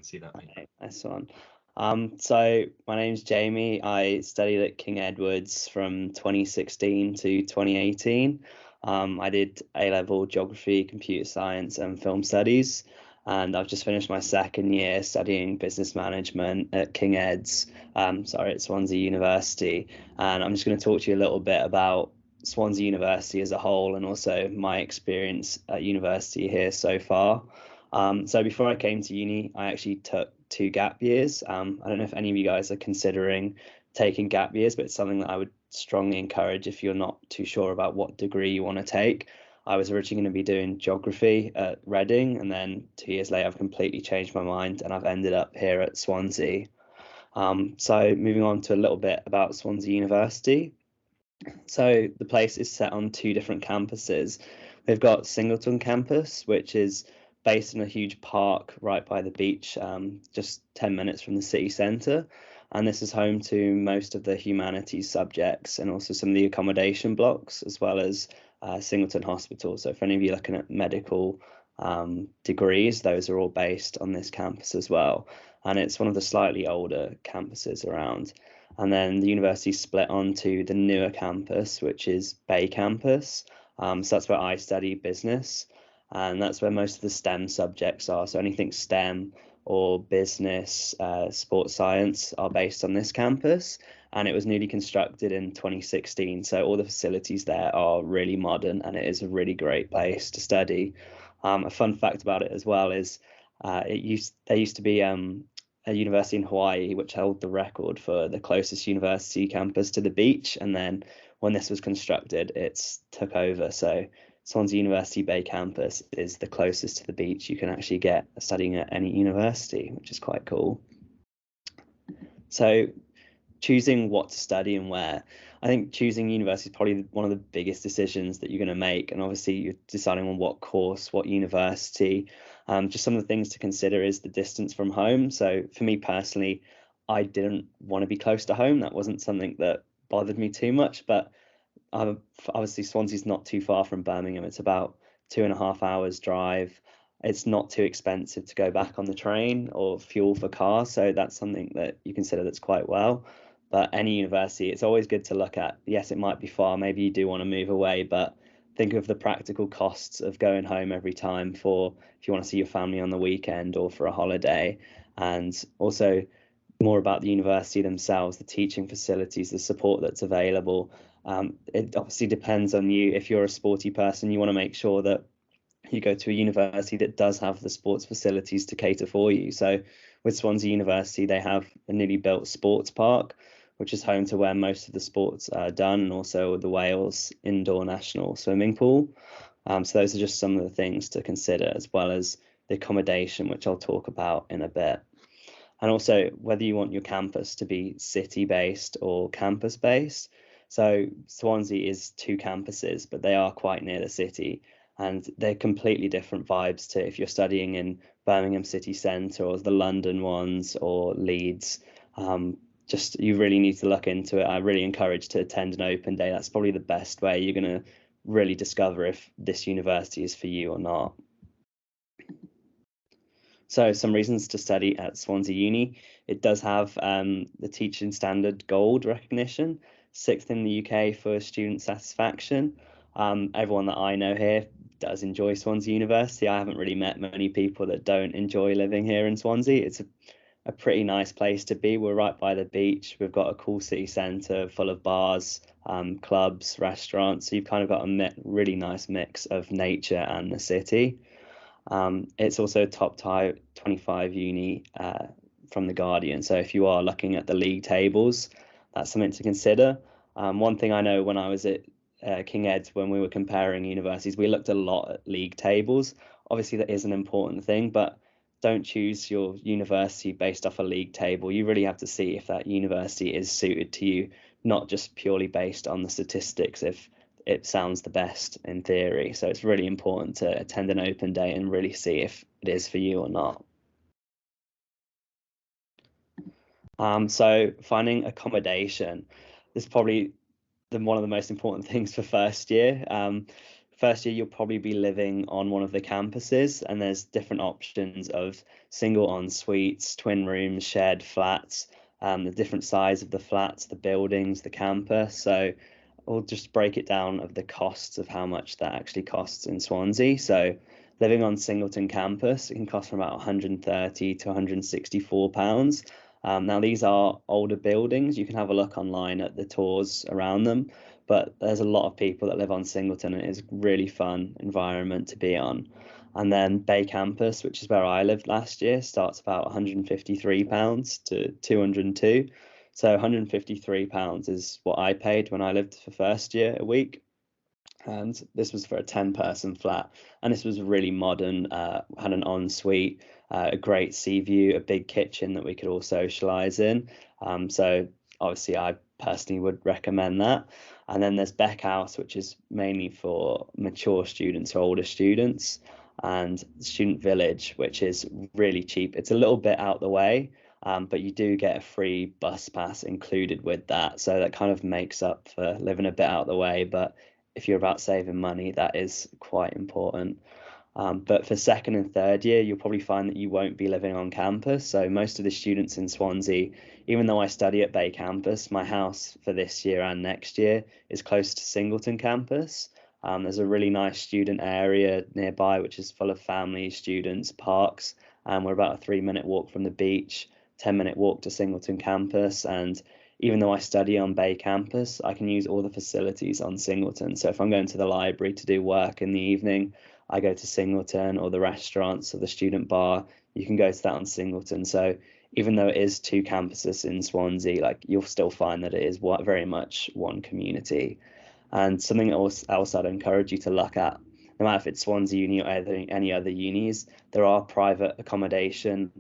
can see that. Okay, nice one. So my name's Jamie. I studied at King Edward's from 2016 to 2018. I did A-level geography, computer science, and film studies. And I've just finished my second year studying business management at King Ed's, at Swansea University. And I'm just going to talk to you a little bit about Swansea University as a whole and also my experience at university here so far. So before I came to uni, I actually took 2 gap years. I don't know if any of you guys are considering taking gap years, but it's something that I would strongly encourage if you're not too sure about what degree you want to take. I was originally going to be doing geography at Reading, and then 2 years later, I've completely changed my mind and I've ended up here at Swansea. So moving on to a little bit about Swansea University. So the place is set on 2 different campuses. We've got Singleton campus, which is based in a huge park right by the beach, just 10 minutes from the city centre. And this is home to most of the humanities subjects and also some of the accommodation blocks, as well as Singleton Hospital. So for any of you looking at medical degrees, those are all based on this campus as well. And it's one of the slightly older campuses around. And then the university split onto the newer campus, which is Bay Campus. So that's where I study business. And that's where most of the STEM subjects are. So anything STEM or business, sports science are based on this campus. And it was newly constructed in 2016. So all the facilities there are really modern and it is a really great place to study. A fun fact about it as well is there used to be a university in Hawaii which held the record for the closest university campus to the beach, and then when this was constructed it's took over. So Swansea University Bay Campus is the closest to the beach you can actually get studying at any university, which is quite cool. So choosing what to study and where, I think choosing university is probably one of the biggest decisions that you're going to make. And obviously you're deciding on what course, what university. Just some of the things to consider is the distance from home. So for me personally, I didn't want to be close to home. That wasn't something that bothered me too much, but obviously Swansea's not too far from Birmingham. It's about 2.5 hours drive. It's not too expensive to go back on the train or fuel for cars. So that's something that you consider that's quite well. But any university, it's always good to look at. Yes, it might be far. Maybe you do want to move away, but think of the practical costs of going home every time for if you want to see your family on the weekend or for a holiday. And also more about the university themselves, the teaching facilities, the support that's available. It obviously depends on you. If you're a sporty person, you want to make sure that you go to a university that does have the sports facilities to cater for you. So with Swansea University, they have a newly built sports park, which is home to where most of the sports are done, and also the Wales Indoor National Swimming Pool. So those are just some of the things to consider, as well as the accommodation, which I'll talk about in a bit. And also whether you want your campus to be city-based or campus-based. So Swansea is 2 campuses, but they are quite near the city. And they're completely different vibes to if you're studying in Birmingham city centre or the London ones or Leeds. Just you really need to look into it. I really encourage to attend an open day. That's probably the best way you're going to really discover if this university is for you or not. So some reasons to study at Swansea Uni. It does have the Teaching Standard Gold recognition, 6th in the UK for student satisfaction. Everyone that I know here does enjoy Swansea University. I haven't really met many people that don't enjoy living here in Swansea. It's a pretty nice place to be. We're right by the beach. We've got a cool city centre full of bars, clubs, restaurants. So you've kind of got a really nice mix of nature and the city. It's also a top 25 uni from The Guardian. So if you are looking at the league tables, that's something to consider. One thing I know when I was at King Ed's, when we were comparing universities, we looked a lot at league tables. Obviously, that is an important thing, but don't choose your university based off a league table. You really have to see if that university is suited to you, not just purely based on the statistics, if it sounds the best in theory. So it's really important to attend an open day and really see if it is for you or not. So finding accommodation is probably one of the most important things for first year. first year you'll probably be living on one of the campuses, and there's different options of single en suites, twin rooms, shared flats, the different size of the flats, the buildings, the campus. So we'll just break it down of the costs of how much that actually costs in Swansea. So living on Singleton campus, it can cost from about 130 to 164 pounds. Now these are older buildings. You can have a look online at the tours around them, but there's a lot of people that live on Singleton, and it is a really fun environment to be on. And then Bay Campus, which is where I lived last year, starts about £153 to 202. So £153 is what I paid when I lived for first year a week. And this was for a 10-person flat. And this was really modern, had an ensuite, a great sea view, a big kitchen that we could all socialise in. So obviously I personally would recommend that. And then there's Beck House, which is mainly for mature students or older students, and Student Village, which is really cheap. It's a little bit out the way, but you do get a free bus pass included with that. So that kind of makes up for living a bit out the way. But if you're about saving money, that is quite important. But for second and third year, you'll probably find that you won't be living on campus. So most of the students in Swansea, even though I study at Bay Campus, my house for this year and next year is close to Singleton campus. There's a really nice student area nearby, which is full of families, students, parks. We're about a 3-minute walk from the beach, 10-minute walk to Singleton campus. And even though I study on Bay Campus, I can use all the facilities on Singleton. So if I'm going to the library to do work in the evening, I go to Singleton, or the restaurants or the student bar, you can go to that on Singleton. So even though it is 2 campuses in Swansea, like, you'll still find that it is very much one community. And something else I'd encourage you to look at, no matter if it's Swansea Uni or any other unis, there are private accommodation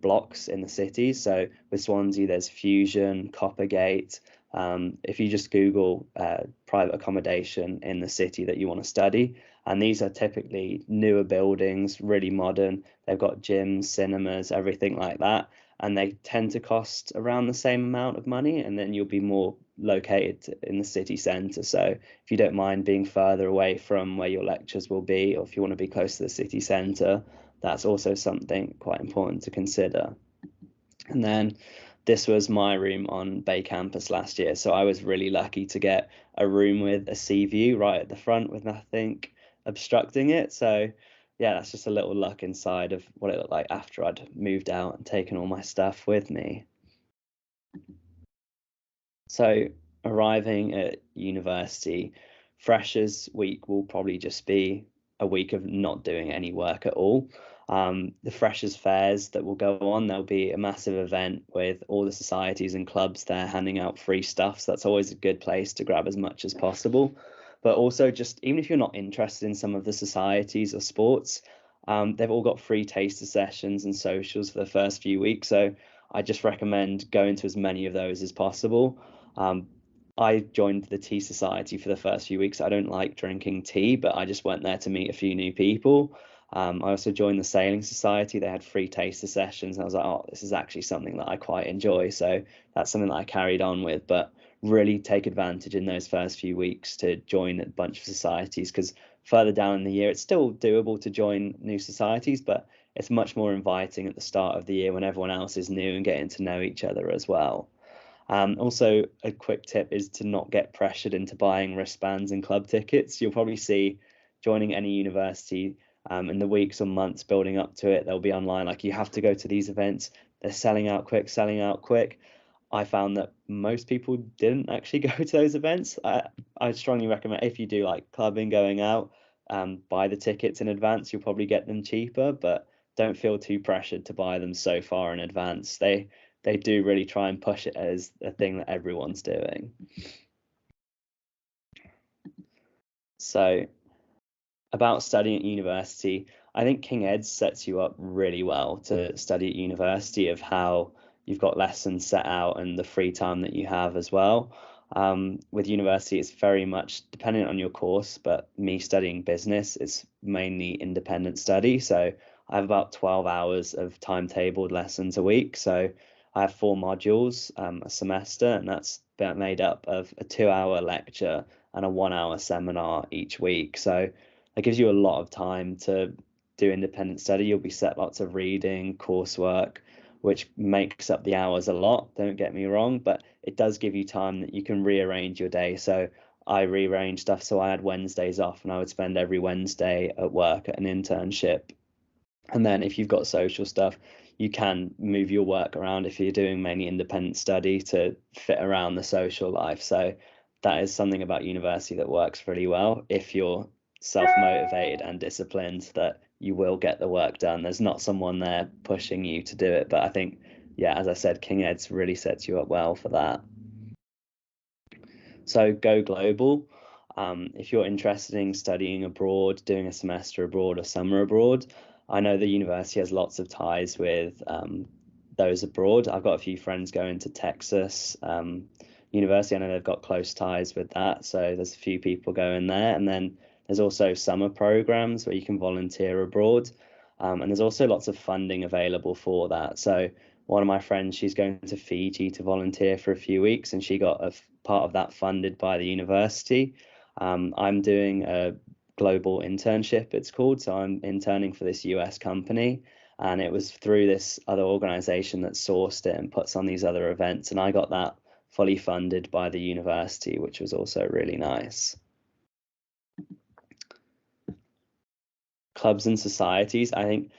blocks in the city. So with Swansea, there's Fusion, Coppergate. If you just Google private accommodation in the city that you want to study, and these are typically newer buildings, really modern. They've got gyms, cinemas, everything like that. And they tend to cost around the same amount of money, and then you'll be more located in the city centre. So if you don't mind being further away from where your lectures will be, or if you want to be close to the city centre, that's also something quite important to consider. And then this was my room on Bay Campus last year. So I was really lucky to get a room with a sea view right at the front with nothing obstructing it. So yeah, that's just a little look inside of what it looked like after I'd moved out and taken all my stuff with me. So arriving at university, Freshers Week will probably just be a week of not doing any work at all. The Freshers Fairs that will go on, there'll be a massive event with all the societies and clubs there handing out free stuff. So that's always a good place to grab as much as possible. But also, just even if you're not interested in some of the societies or sports, they've all got free taster sessions and socials for the first few weeks. So I just recommend going to as many of those as possible. I joined the Tea Society for the first few weeks. I don't like drinking tea, but I just went there to meet a few new people. I also joined the Sailing Society. They had free taster sessions, and I was like, oh, this is actually something that I quite enjoy. So that's something that I carried on with, but really take advantage in those first few weeks to join a bunch of societies, because further down in the year, it's still doable to join new societies, but it's much more inviting at the start of the year when everyone else is new and getting to know each other as well. Also, a quick tip is to not get pressured into buying wristbands and club tickets. You'll probably see joining any university in the weeks or months building up to it, they'll be online, like, you have to go to these events. They're selling out quick, selling out quick. I found that most people didn't actually go to those events. I strongly recommend, if you do like clubbing, going out, buy the tickets in advance. You'll probably get them cheaper, but don't feel too pressured to buy them so far in advance. They do really try and push it as a thing that everyone's doing. So about studying at university, I think King Ed's sets you up really well to study at university, of how you've got lessons set out and the free time that you have as well. With university, it's very much dependent on your course, but me studying business is mainly independent study. So I have about 12 hours of timetabled lessons a week. So I have 4 modules a semester, and that's made up of a 2-hour lecture and a 1-hour seminar each week. So that gives you a lot of time to do independent study. You'll be set lots of reading, coursework, which makes up the hours a lot, don't get me wrong, but it does give you time that you can rearrange your day. So I rearranged stuff so I had Wednesdays off, and I would spend every Wednesday at work at an internship. And then if you've got social stuff, you can move your work around if you're doing mainly independent study to fit around the social life. So that is something about university that works really well. If you're self-motivated and disciplined, that you will get the work done. There's not someone there pushing you to do it. But I think, yeah, as I said, King Ed's really sets you up well for that. So go global. If you're interested in studying abroad, doing a semester abroad or summer abroad, I know the university has lots of ties with those abroad. I've got a few friends going to Texas University. I know they've got close ties with that. So there's a few people going there. And then there's also summer programs where you can volunteer abroad. And there's also lots of funding available for that. So one of my friends, she's going to Fiji to volunteer for a few weeks, and she got a part of that funded by the university. I'm doing a global internship, it's called. So I'm interning for this US company, and it was through this other organization that sourced it and puts on these other events. And I got that fully funded by the university, which was also really nice. Clubs and societies, I think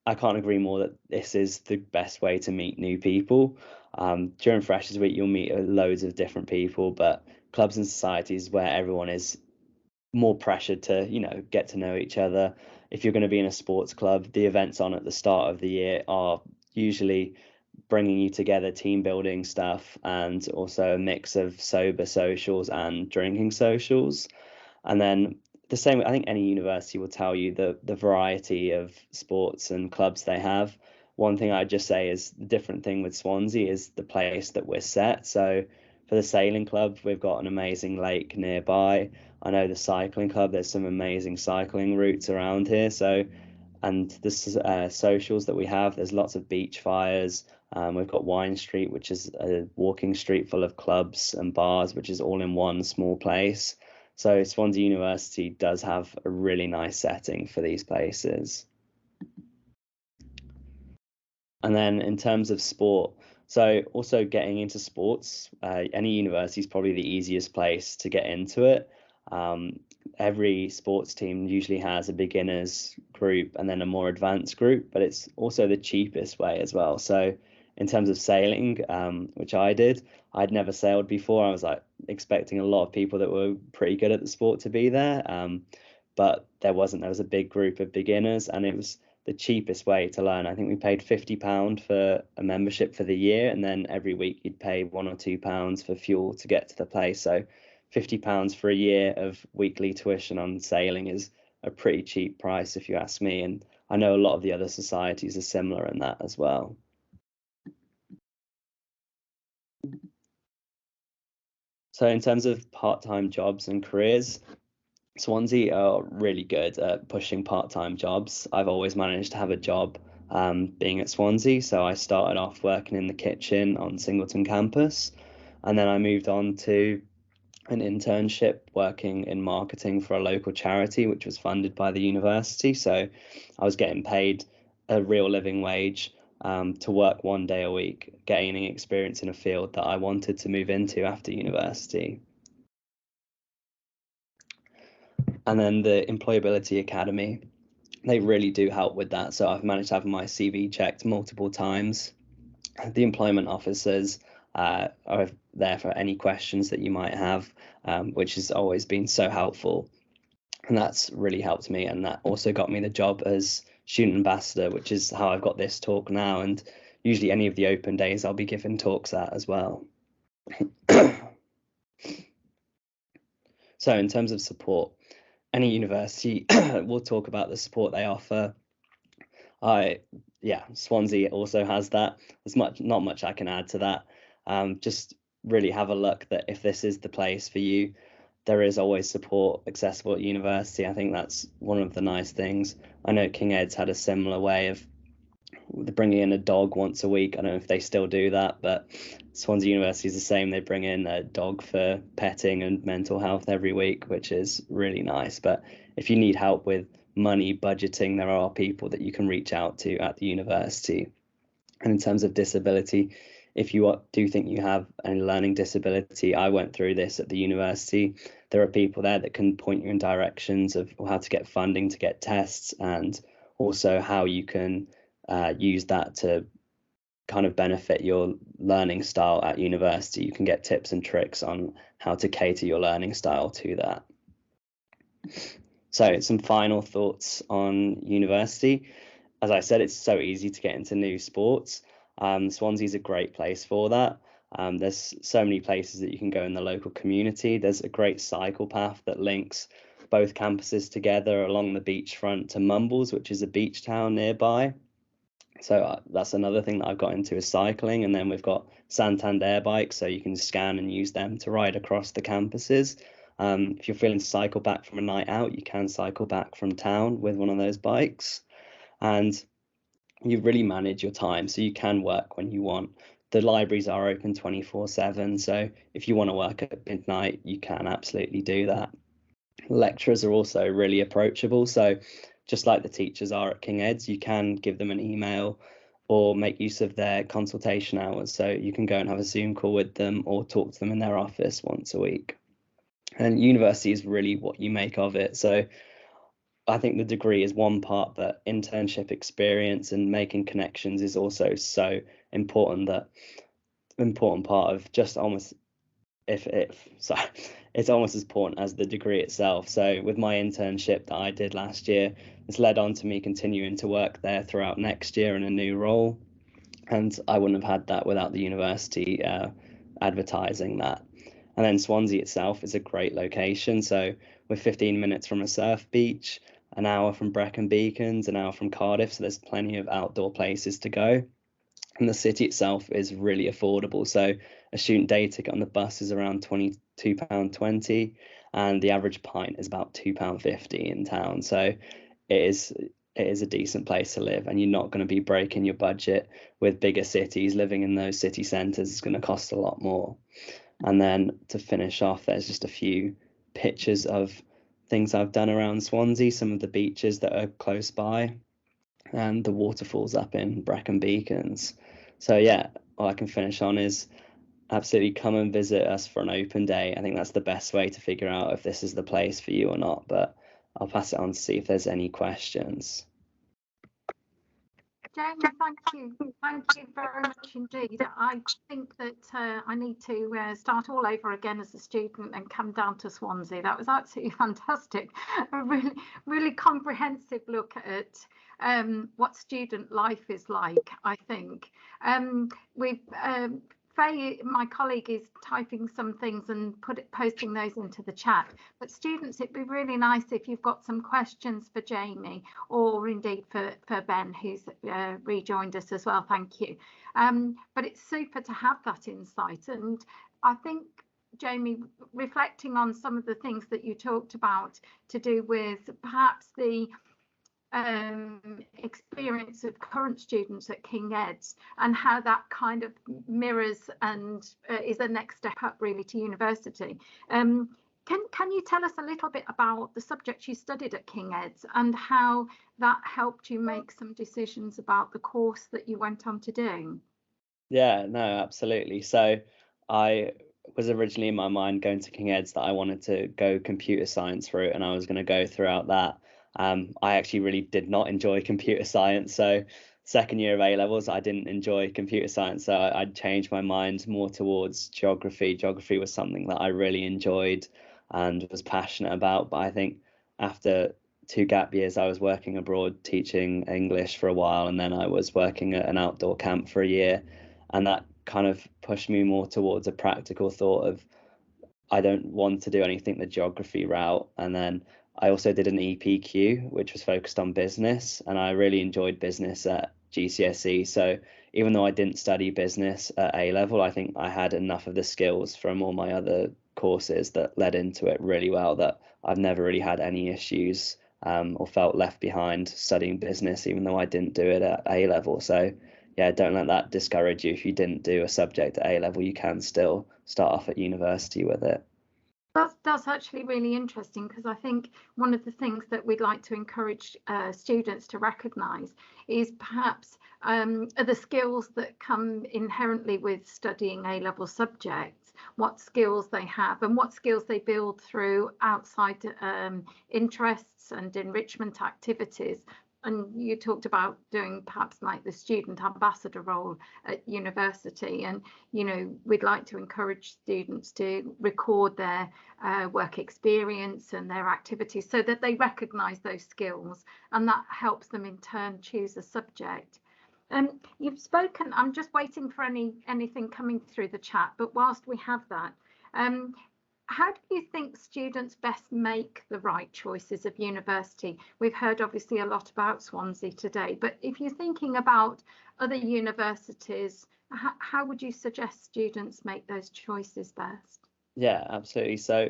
I can't agree more that this is the best way to meet new people. During Freshers Week, you'll meet loads of different people, but clubs and societies where everyone is more pressured to, get to know each other. If you're going to be in a sports club, the events on at the start of the year are usually bringing you together, team building stuff, and also a mix of sober socials and drinking socials. And then the same, I think any university will tell you the variety of sports and clubs they have. One thing I'd just say is the different thing with Swansea is the place that we're set. So for the sailing club, we've got an amazing lake nearby. I know the cycling club, there's some amazing cycling routes around here. So, and the socials that we have, there's lots of beach fires. We've got Wine Street, which is a walking street full of clubs and bars, which is all in one small place. So Swansea University does have a really nice setting for these places. And then in terms of sport, so also getting into sports, any university is probably the easiest place to get into it. Every sports team usually has a beginners group and then a more advanced group, but it's also the cheapest way as well. So in terms of sailing, which I did, I'd never sailed before. I was like expecting a lot of people that were pretty good at the sport to be there, but there wasn't. There was a big group of beginners, and it was the cheapest way to learn. I think we paid £50 for a membership for the year, and then every week you'd pay £1 or £2 for fuel to get to the place. So £50 for a year of weekly tuition on sailing is a pretty cheap price, if you ask me. And I know a lot of the other societies are similar in that as well. So in terms of part-time jobs and careers, Swansea are really good at pushing part-time jobs. I've always managed to have a job being at Swansea. So I started off working in the kitchen on Singleton campus, and then I moved on to an internship working in marketing for a local charity, which was funded by the university. So I was getting paid a real living wage to work 1 day a week, gaining experience in a field that I wanted to move into after university. And then the Employability Academy, they really do help with that. So I've managed to have my CV checked multiple times. The employment officers are there for any questions that you might have, which has always been so helpful. And that's really helped me. And that also got me the job as student ambassador, which is how I've got this talk now. And usually any of the open days I'll be giving talks at as well. So in terms of support, any university will talk about the support they offer. Swansea also has that. There's not much I can add to that. Just really have a look that if this is the place for you, there is always support accessible at university. I think that's one of the nice things. I know King Ed's had a similar way of they're bringing in a dog once a week. I don't know if they still do that, but Swansea University is the same. They bring in a dog for petting and mental health every week, which is really nice. But if you need help with money budgeting, there are people that you can reach out to at the university. And in terms of disability, if you do think you have a learning disability, I went through this at the university. There are people there that can point you in directions of how to get funding to get tests, and also how you can use that to kind of benefit your learning style at university. You can get tips and tricks on how to cater your learning style to that. So some final thoughts on university. As I said, it's so easy to get into new sports. Swansea's a great place for that. There's so many places that you can go in the local community. There's a great cycle path that links both campuses together along the beachfront to Mumbles, which is a beach town nearby. So that's another thing that I've got into is cycling. And then we've got Santander bikes, so you can scan and use them to ride across the campuses. If you're feeling to cycle back from a night out, you can cycle back from town with one of those bikes. And you really manage your time, so you can work when you want. The libraries are open 24/7, so if you want to work at midnight, you can absolutely do that. Lecturers are also really approachable, so just like the teachers are at King Ed's, you can give them an email or make use of their consultation hours, so you can go and have a Zoom call with them or talk to them in their office once a week. And university is really what you make of it. So I think the degree is one part, but internship experience and making connections is also so important part of just almost it's almost as important as the degree itself. So with my internship that I did last year, it's led on to me continuing to work there throughout next year in a new role, and I wouldn't have had that without the university advertising that. And then Swansea itself is a great location, so we're 15 minutes from a surf beach, an hour from Brecon Beacons, an hour from Cardiff, so there's plenty of outdoor places to go. And the city itself is really affordable. So a student day ticket on the bus is around £22.20, and the average pint is about £2.50 in town. So it is a decent place to live, and you're not going to be breaking your budget with bigger cities. Living in those city centres is going to cost a lot more. And then to finish off, there's just a few pictures of things I've done around Swansea, some of the beaches that are close by, and the waterfalls up in Brecon Beacons. So yeah, all I can finish on is absolutely come and visit us for an open day. I think that's the best way to figure out if this is the place for you or not, but I'll pass it on to see if there's any questions. Jamie, thank you. Thank you very much indeed. I think that I need to start all over again as a student and come down to Swansea. That was absolutely fantastic. A really, really comprehensive look at what student life is like, I think. Faye, my colleague, is typing some things and posting those into the chat. But students, it'd be really nice if you've got some questions for Jamie, or indeed for Ben, who's rejoined us as well. Thank you. But it's super to have that insight. And I think, Jamie, reflecting on some of the things that you talked about to do with perhaps the experience of current students at King Ed's, and how that kind of mirrors and is the next step up really to university. Can you tell us a little bit about the subjects you studied at King Ed's and how that helped you make some decisions about the course that you went on to do? Yeah, no, absolutely. So I was originally in my mind going to King Ed's that I wanted to go computer science route, and I was going to go throughout that. I actually really did not enjoy computer science. So second year of A-levels, I didn't enjoy computer science. So I changed my mind more towards geography. Geography was something that I really enjoyed and was passionate about. But I think after 2 gap years, I was working abroad teaching English for a while, and then I was working at an outdoor camp for a year. And that kind of pushed me more towards a practical thought of, I don't want to do anything the geography route. And then I also did an EPQ, which was focused on business, and I really enjoyed business at GCSE. So even though I didn't study business at A-level, I think I had enough of the skills from all my other courses that led into it really well, that I've never really had any issues or felt left behind studying business, even though I didn't do it at A level. So yeah, don't let that discourage you. If you didn't do a subject at A level, you can still start off at university with it. That's actually really interesting, because I think one of the things that we'd like to encourage students to recognise is perhaps the skills that come inherently with studying A-level subjects, what skills they have and what skills they build through outside interests and enrichment activities. And you talked about doing perhaps like the student ambassador role at university, and we'd like to encourage students to record their work experience and their activities so that they recognise those skills, and that helps them in turn choose a subject. You've spoken, I'm just waiting for anything coming through the chat, but whilst we have that, how do you think students best make the right choices of university? We've heard obviously a lot about Swansea today, but if you're thinking about other universities, how would you suggest students make those choices best? Yeah, absolutely. So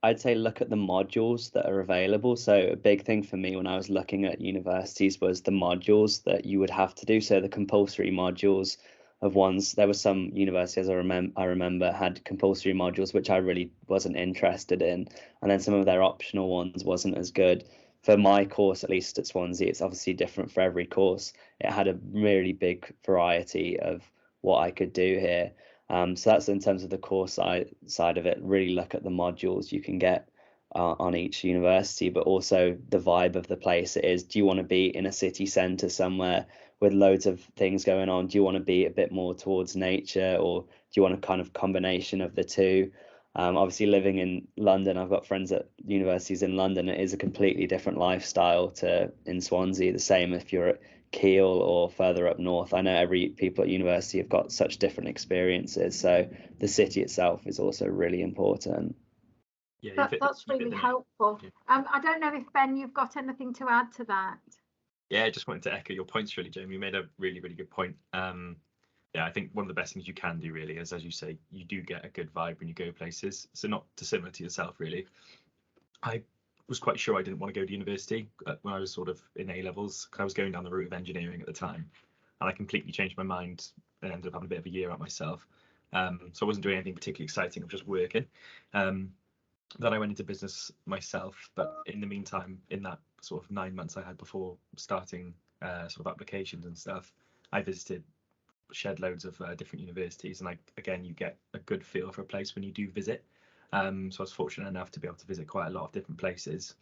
I'd say look at the modules that are available. So a big thing for me when I was looking at universities was the modules that you would have to do. So the compulsory modules of ones, there were some universities I remember had compulsory modules which I really wasn't interested in, and then some of their optional ones wasn't as good. For my course, at least at Swansea, it's obviously different for every course. It had a really big variety of what I could do here. So that's in terms of the course side of it. Really look at the modules you can get on each university, but also the vibe of the place it is. Do you want to be in a city centre somewhere with loads of things going on? Do you want to be a bit more towards nature, or do you want a kind of combination of the two? Obviously, living in London, I've got friends at universities in London. It is a completely different lifestyle to in Swansea. The same if you're at Kiel or further up north. I know people at university have got such different experiences, so the city itself is also really important. Yeah, that's really helpful. I don't know if Ben, you've got anything to add to that. Yeah, I just wanted to echo your points really, Jamie. You made a really, really good point. Yeah, I think one of the best things you can do really is, as you say, you do get a good vibe when you go places. So not dissimilar to yourself really. I was quite sure I didn't want to go to university when I was sort of in A levels. I was going down the route of engineering at the time, and I completely changed my mind and ended up having a bit of a year out myself. So I wasn't doing anything particularly exciting. I was just working. Then I went into business myself, but in the meantime, in that sort of 9 months I had before starting sort of applications and stuff, I visited shed loads of different universities, and again, you get a good feel for a place when you do visit. So I was fortunate enough to be able to visit quite a lot of different places,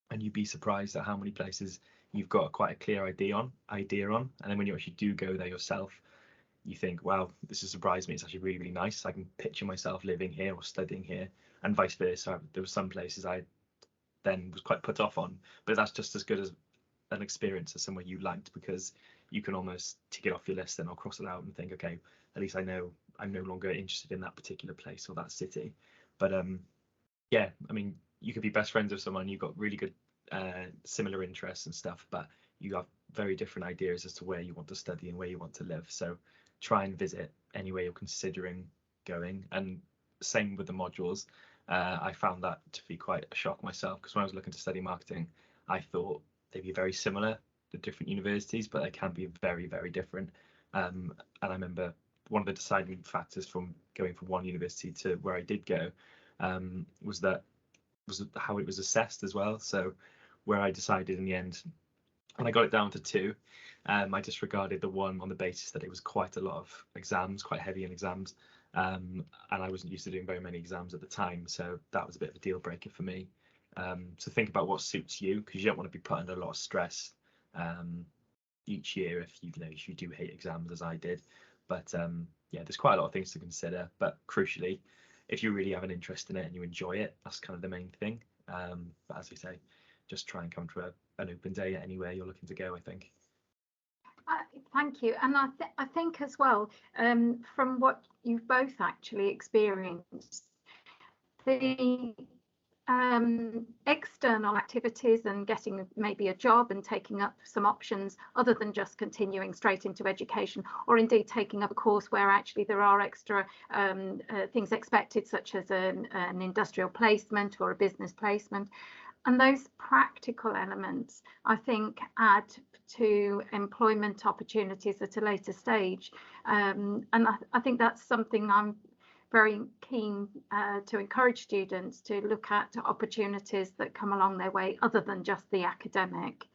and you'd be surprised at how many places you've got quite a clear idea on, and then when you actually do go there yourself, you think, wow, this has surprised me. It's actually really, really nice. I can picture myself living here or studying here, and vice versa. There were some places I then was quite put off on, but that's just as good as an experience as somewhere you liked, because you can almost tick it off your list and I'll cross it out and think, okay, at least I know I'm no longer interested in that particular place or that city. But yeah, I mean, you could be best friends with someone, you've got really good similar interests and stuff, but you have very different ideas as to where you want to study and where you want to live. So try and visit anywhere you're considering going. And same with the modules. I found that to be quite a shock myself, because when I was looking to study marketing, I thought they'd be very similar to different universities, but they can be very, very different. And I remember one of the deciding factors from going from one university to where I did go was how it was assessed as well. So where I decided in the end, and I got it down to 2, I disregarded the one on the basis that it was quite a lot of exams, quite heavy in exams. And I wasn't used to doing very many exams at the time, so that was a bit of a deal breaker for me. So think about what suits you, because you don't want to be put under a lot of stress each year if you do hate exams as I did. But yeah, there's quite a lot of things to consider, but crucially, if you really have an interest in it and you enjoy it, that's kind of the main thing. But as you say, just try and come to an open day anywhere you're looking to go, I think. Thank you. And I think as well, from what you've both actually experienced, the external activities and getting maybe a job and taking up some options other than just continuing straight into education, or indeed taking up a course where actually there are extra things expected, such as an industrial placement or a business placement. And those practical elements, I think, add to employment opportunities at a later stage. And I think that's something I'm very keen to encourage students to look at opportunities that come along their way other than just the academic.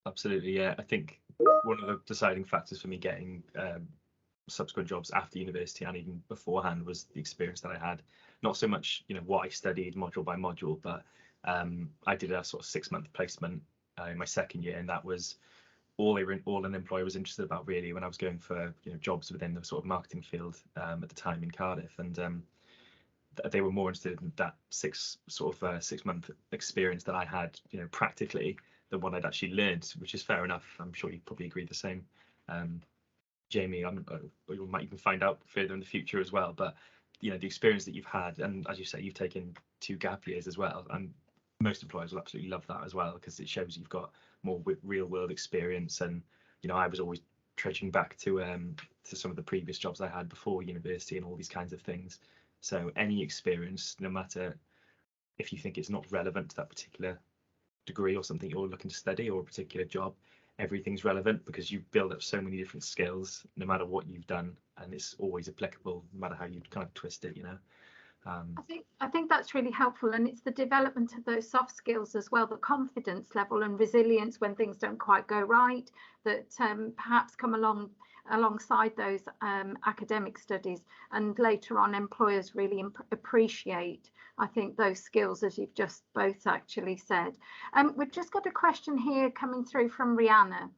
Absolutely, yeah. I think one of the deciding factors for me getting subsequent jobs after university and even beforehand was the experience that I had. Not so much, what I studied module by module, but I did a sort of 6-month placement in my second year, and that was all an employer was interested about really when I was going for jobs within the sort of marketing field at the time in Cardiff, and they were more interested in that 6-month experience that I had practically than what I'd actually learned, which is fair enough. I'm sure you probably agree the same. Jamie, you might even find out further in the future as well, but the experience that you've had, and as you say, you've taken 2 gap years as well, and most employers will absolutely love that as well, because it shows you've got more real world experience. And I was always trudging back to some of the previous jobs I had before university and all these kinds of things. So any experience, no matter if you think it's not relevant to that particular degree or something you're looking to study or a particular job, everything's relevant because you build up so many different skills no matter what you've done, and it's always applicable no matter how you kind of twist it. I think that's really helpful, and it's the development of those soft skills as well, the confidence level and resilience when things don't quite go right, that perhaps come alongside those academic studies, and later on employers really appreciate, I think, those skills, as you've just both actually said. We've just got a question here coming through from Rihanna.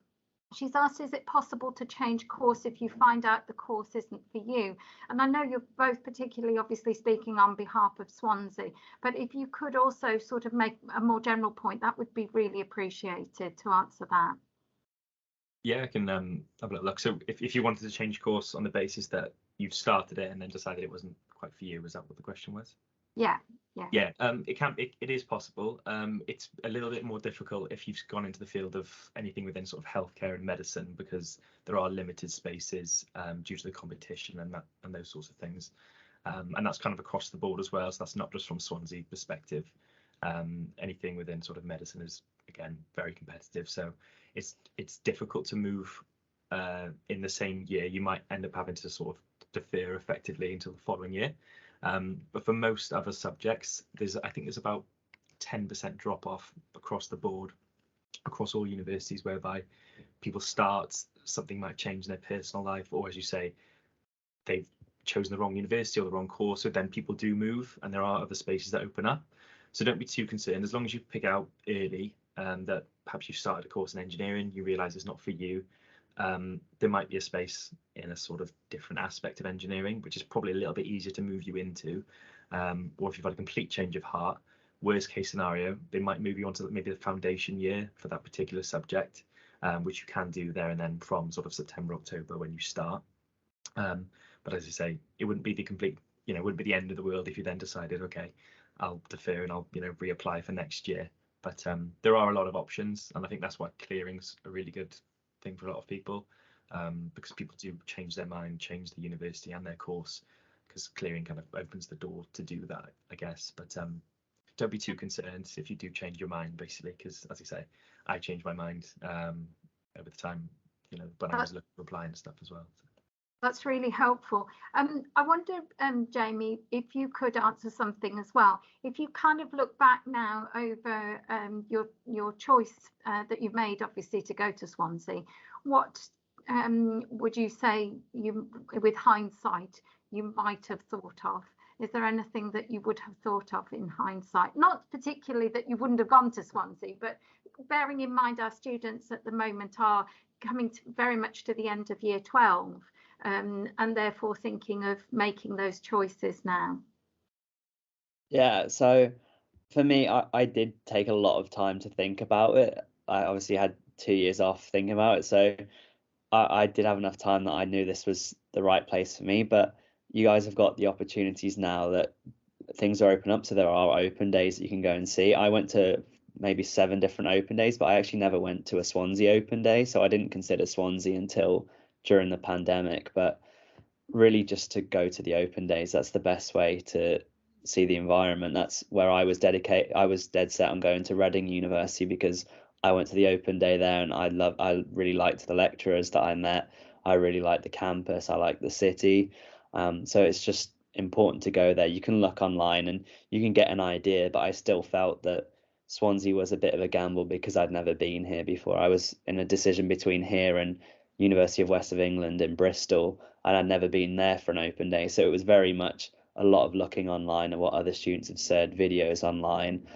She's asked, is it possible to change course if you find out the course isn't for you? And I know you're both particularly obviously speaking on behalf of Swansea, but if you could also sort of make a more general point, that would be really appreciated to answer that. Yeah, I can have a little look. So if you wanted to change course on the basis that you've started it and then decided it wasn't quite for you, was that what the question was? Yeah. It is possible. It's a little bit more difficult if you've gone into the field of anything within sort of healthcare and medicine, because there are limited spaces due to the competition and those sorts of things. And that's kind of across the board as well. So that's not just from Swansea perspective. Anything within sort of medicine is, again, very competitive. So it's difficult to move in the same year. You might end up having to sort of defer effectively until the following year. But for most other subjects, I think there's about 10% drop off across the board, across all universities, whereby people start, something might change in their personal life, or as you say, they've chosen the wrong university or the wrong course, so then people do move and there are other spaces that open up. So don't be too concerned, as long as you pick out early that perhaps you've started a course in engineering, you realise it's not for you. There might be a space in a sort of different aspect of engineering, which is probably a little bit easier to move you into. Or if you've had a complete change of heart, worst case scenario, they might move you on to maybe the foundation year for that particular subject, which you can do there and then from sort of September, October when you start. But as I say, it wouldn't be the complete, it wouldn't be the end of the world if you then decided, okay, I'll defer and I'll, reapply for next year. But there are a lot of options, and I think that's why clearing's a really good thing for a lot of people, because people do change their mind, change the university and their course, because clearing kind of opens the door to do that, I guess. But don't be too concerned if you do change your mind, basically, because as I say, I changed my mind over the time, when I was looking to apply and stuff as well. That's really helpful. I wonder, Jamie, if you could answer something as well. If you kind of look back now over your choice that you've made, obviously, to go to Swansea, what would you say with hindsight, you might have thought of? Is there anything that you would have thought of in hindsight? Not particularly that you wouldn't have gone to Swansea, but bearing in mind our students at the moment are coming very much to the end of year 12. And therefore thinking of making those choices now. Yeah, so for me, I did take a lot of time to think about it. I obviously had 2 years off thinking about it, so I did have enough time that I knew this was the right place for me. But you guys have got the opportunities now that things are open up, so there are open days that you can go and see. I went to maybe 7 different open days, but I actually never went to a Swansea open day, so I didn't consider Swansea until during the pandemic. But really just to go to the open days, that's the best way to see the environment. That's where I was dead set on going to Reading University, because I went to the open day there, and I really liked the lecturers that I met. I really liked the campus. I liked the city. So it's just important to go there. You can look online and you can get an idea, but I still felt that Swansea was a bit of a gamble because I'd never been here before. I was in a decision between here and University of West of England in Bristol, and I'd never been there for an open day. So it was very much a lot of looking online at what other students have said, videos online,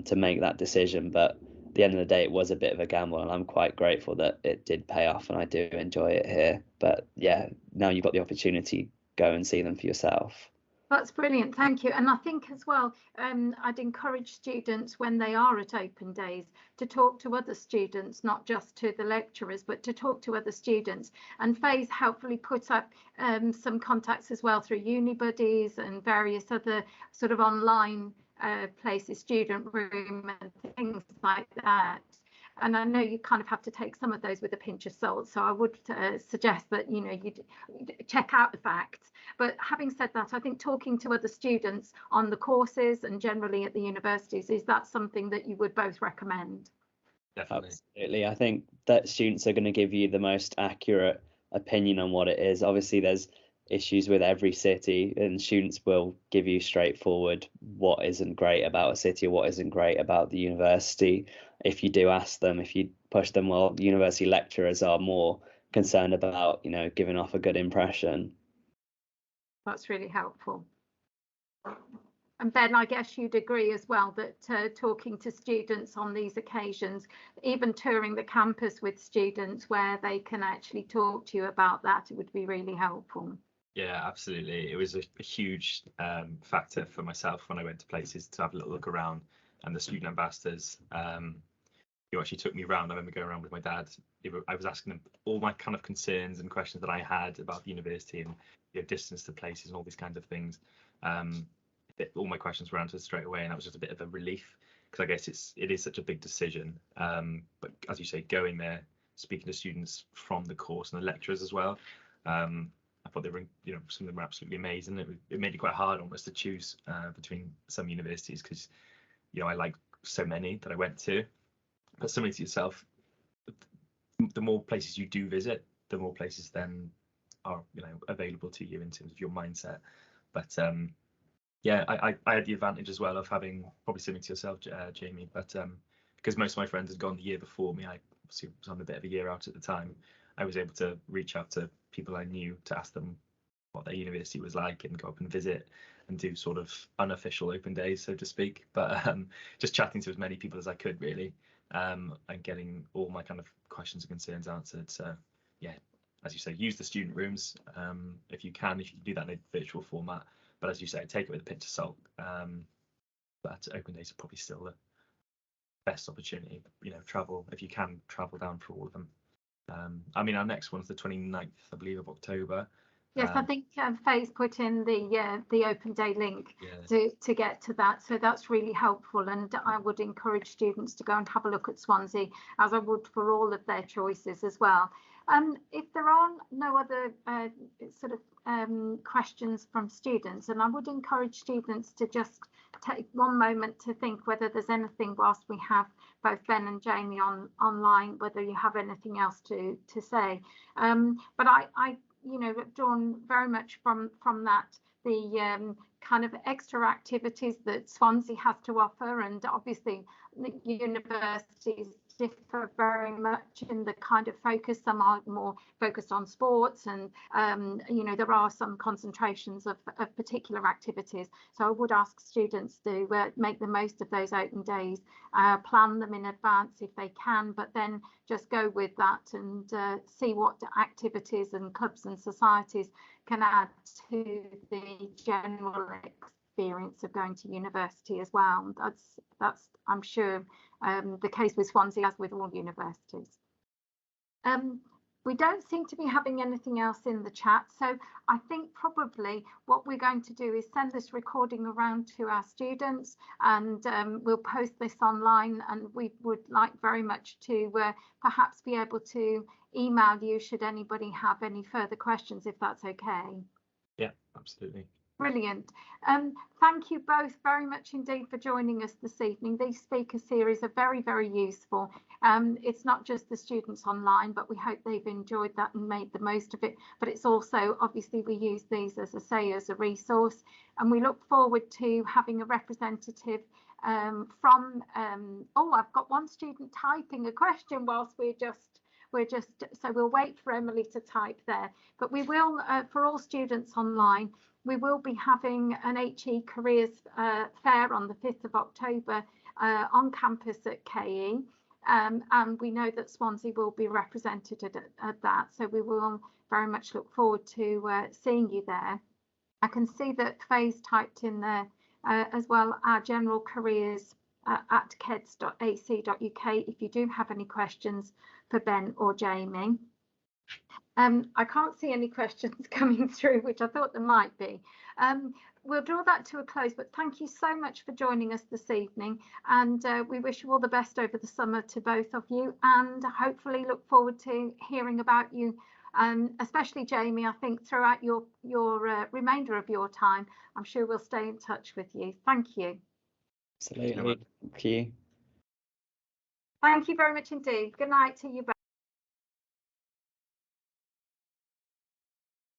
to make that decision. But at the end of the day, it was a bit of a gamble, and I'm quite grateful that it did pay off, and I do enjoy it here. But yeah, now you've got the opportunity, go and see them for yourself. That's brilliant, thank you. And I think as well, I'd encourage students when they are at open days to talk to other students, not just to the lecturers, but to talk to other students. And Faye's helpfully put up some contacts as well through Uni Buddies and various other sort of online places, Student Room and things like that. And I know you kind of have to take some of those with a pinch of salt, so I would suggest that you check out the facts. But having said that, I think talking to other students on the courses and generally at the universities, is that something that you would both recommend? Definitely. Absolutely. I think that students are going to give you the most accurate opinion on what it is. Obviously, there's issues with every city, and students will give you straightforward what isn't great about a city or what isn't great about the university. If you do ask them, if you push them, well, university lecturers are more concerned about, giving off a good impression. That's really helpful. And Ben, I guess you'd agree as well that talking to students on these occasions, even touring the campus with students where they can actually talk to you about that, it would be really helpful. Yeah, absolutely. It was a huge factor for myself when I went to places to have a little look around, and the student ambassadors who actually took me around. I remember going around with my dad. I was asking them all my kind of concerns and questions that I had about the university and distance to places and all these kinds of things. All my questions were answered straight away, and that was just a bit of a relief, because I guess it is such a big decision. But as you say, going there, speaking to students from the course and the lecturers as well. I thought they were, some of them were absolutely amazing. It made it quite hard almost to choose between some universities, because, I like so many that I went to. But similarly to yourself, the more places you do visit, the more places then are, available to you in terms of your mindset. But yeah, I had the advantage as well of having probably similar to yourself, Jamie. But because most of my friends had gone the year before me, I obviously was on a bit of a year out at the time. I was able to reach out to people I knew to ask them what their university was like, and go up and visit and do sort of unofficial open days, so to speak. But just chatting to as many people as I could, really, and getting all my kind of questions and concerns answered. So yeah, as you say, use the student rooms if you can do that in a virtual format. But as you say, take it with a pinch of salt. But open days are probably still the best opportunity. Travel, if you can, travel down for all of them. I mean, our next one's the 29th, I believe, of October. Yes, I think Faye's put in the open day link to get to that, so that's really helpful. And I would encourage students to go and have a look at Swansea, as I would for all of their choices as well. If there are no other questions from students, and I would encourage students to just take one moment to think whether there's anything, whilst we have both Ben and Jamie online, whether you have anything else to say. But I drawn very much from that the kind of extra activities that Swansea has to offer, and obviously the universities differ very much in the kind of focus. Some are more focused on sports, and there are some concentrations of particular activities. So I would ask students to make the most of those open days, plan them in advance if they can, but then just go with that and see what activities and clubs and societies can add to the general experience of going to university as well. That's I'm sure the case with Swansea, as with all universities. We don't seem to be having anything else in the chat, so I think probably what we're going to do is send this recording around to our students, and we'll post this online, and we would like very much to perhaps be able to email you should anybody have any further questions, if that's okay. Yeah, absolutely. Brilliant. Thank you both very much indeed for joining us this evening. These speaker series are very, very useful. It's not just the students online, but we hope they've enjoyed that and made the most of it. But it's also, obviously, we use these, as I say, as a resource. And we look forward to having a representative from, oh, I've got one student typing a question whilst so we'll wait for Emily to type there. But we will, for all students online, we will be having an HE Careers Fair on the 5th of October on campus at KE. And we know that Swansea will be represented at that. So we will very much look forward to seeing you there. I can see that Faye's typed in there as well, our general careers at keds.ac.uk if you do have any questions for Ben or Jamie. I can't see any questions coming through, which I thought there might be. We'll draw that to a close, but thank you so much for joining us this evening, and we wish you all the best over the summer to both of you, and hopefully look forward to hearing about you, especially Jamie. I think throughout your remainder of your time, I'm sure we'll stay in touch with you. Thank you. Absolutely. Thank you. Thank you very much indeed. Good night to you both.